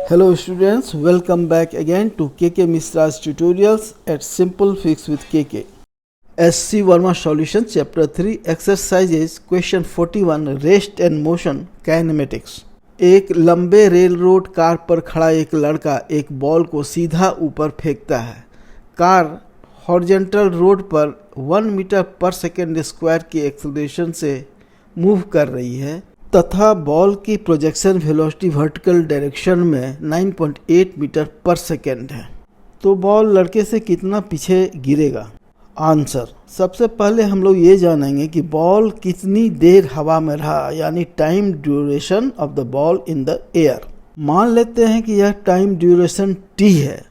Hello students, welcome back again to KK Misra's tutorials at Simple Fix with KK. SC Verma Solution Chapter 3 Exercises Question 41 Rest and Motion Kinematics. एक लंबे rail road car पर खड़ा एक लड़का एक ball को सीधा ऊपर फेंकता है। कार हॉरिजॉन्टल रोड पर 1 मीटर पर सेकेंड स्क्वायर की एक्सेलरेशन से मूव कर रही है तथा बॉल की प्रोजेक्शन वेलोसिटी वर्टिकल डायरेक्शन में 9.8 मीटर पर सेकेंड है। तो बॉल लड़के से कितना पीछे गिरेगा? आंसर, सबसे पहले हम लोग ये जानेंगे कि बॉल कितनी देर हवा में रहा, यानी time duration of the ball in the air. मान लेते हैं कि यह टाइम ड्यूरेशन t है,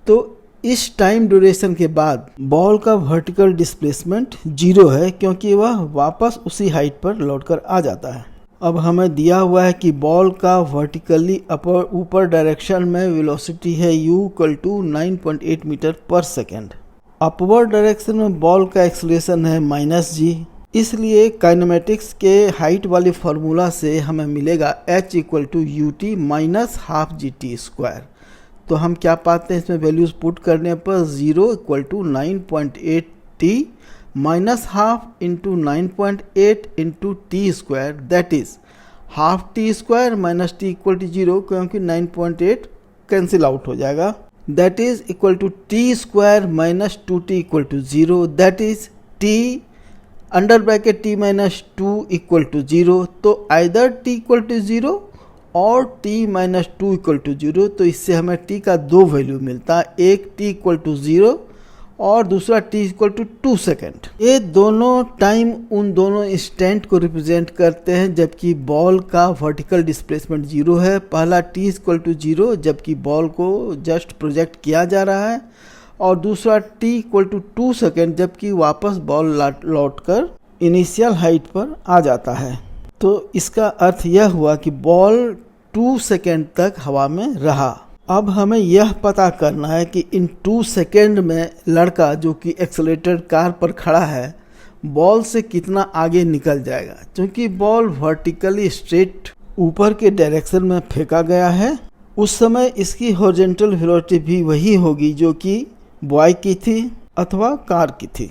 तो इस टाइम ड्यूरेशन के बाद बॉल का वर्टिकल डिस्प्लेसमेंट 0 है, क्योंकि वह वापस उसी हाइट पर लौटकर आ जाता है। अब हमें दिया हुआ है कि बॉल का वर्टिकली ऊपर डायरेक्शन में वेलोसिटी है u = 9.8 metre per second. Upward direction में बॉल का एक्सेलरेशन है -g। इसलिए काइनेमेटिक्स के हाइट वाली फार्मूला से हमें मिलेगा h = ut - हाफ gt²। तो हम क्या पाते हैं, इसमें वैल्यूज पुट करने पर 0 = 9.8t - half × 9.8 × t², that is half t² - t = 0, क्योंकि 9.8 कैंसिल आउट हो जाएगा। That is equal to t² - 2t = 0, that is t under bracket t - 2 = 0। तो आइदर t = 0 और t - 2 = 0। तो इससे हमें t का दो वैल्यू मिलता है, एक t = 0 और दूसरा t = 2 सेकेंड। ये दोनों टाइम उन दोनों इंस्टेंट को रिप्रेजेंट करते हैं जबकि बॉल का वर्टिकल डिस्प्लेसमेंट 0 है। पहला t = 0 जबकि बॉल को जस्ट प्रोजेक्ट किया जा रहा है, और दूसरा t = 2 सेकेंड जबकि वापस बॉल लौटकर इनिशियल हाइट पर आ जाता है। तो इसका अर्थ यह हुआ कि बॉल 2 सेकेंड तक हवा में रहा। अब हमें यह पता करना है कि इन 2 सेकेंड में लड़का जो कि एक्सेलरेटेड कार पर खड़ा है बॉल से कितना आगे निकल जाएगा। क्योंकि बॉल वर्टिकली स्ट्रेट ऊपर के डायरेक्शन में फेंका गया है, उस समय इसकी हॉरिजॉन्टल वेलोसिटी भी वही होगी जो कि बॉय की थी अथवा कार की थी।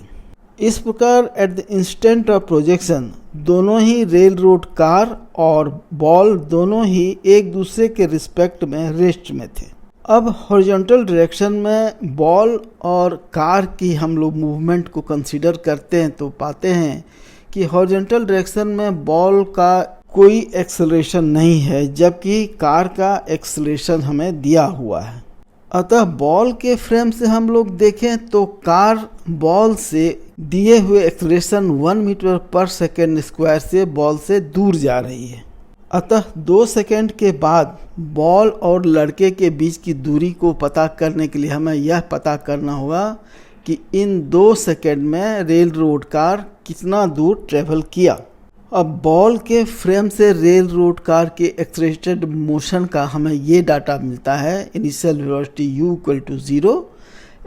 इस प्रकार at the instant of projection दोनों ही रेल रोड कार और बॉल दोनों ही एक दूसरे के रिस्पेक्ट में रेस्ट में थे। अब हॉरिजॉन्टल डायरेक्शन में बॉल और कार की हम लोग मूवमेंट को कंसीडर करते हैं तो पाते हैं कि हॉरिजॉन्टल डायरेक्शन में बॉल का कोई एक्सेलरेशन नहीं है, जबकि कार का एक्सेलरेशन हमें दिया हुआ है। अतः बॉल के फ्रेम से हम लोग देखें तो कार बॉल से दिए हुए acceleration 1 metre per second square से बॉल से दूर जा रही है। अतः 2 सेकेंड के बाद बॉल और लड़के के बीच की दूरी को पता करने के लिए हमें यह पता करना होगा कि इन 2 सेकेंड में रेल रोड कार कितना दूर ट्रेवल किया। अब बॉल के फ्रेम से रेल रोड कार के एक्सेलरेटेड मोशन का हमें ये डाटा मिलता है। Initial velocity u = 0,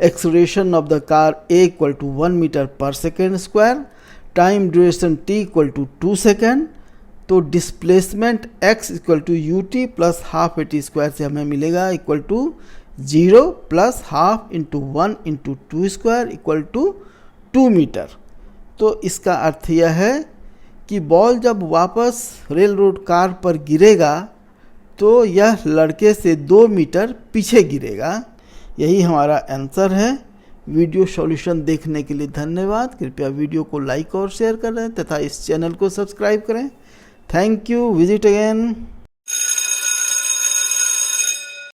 acceleration of the car a = 1 metre per second square, time duration t = 2 second. तो displacement x = ut + half at² से हमें मिलेगा इक्वल टू 0 + हाफ × 1 × 2² = 2 मीटर। तो इसका अर्थ यह है कि बॉल जब वापस रेल रोड कार पर गिरेगा तो यह लड़के से 2 मीटर पीछे गिरेगा। यही हमारा आंसर है। वीडियो सॉल्यूशन देखने के लिए धन्यवाद। कृपया वीडियो को लाइक और शेयर करें तथा इस चैनल को सब्सक्राइब करें। Thank you. Visit again.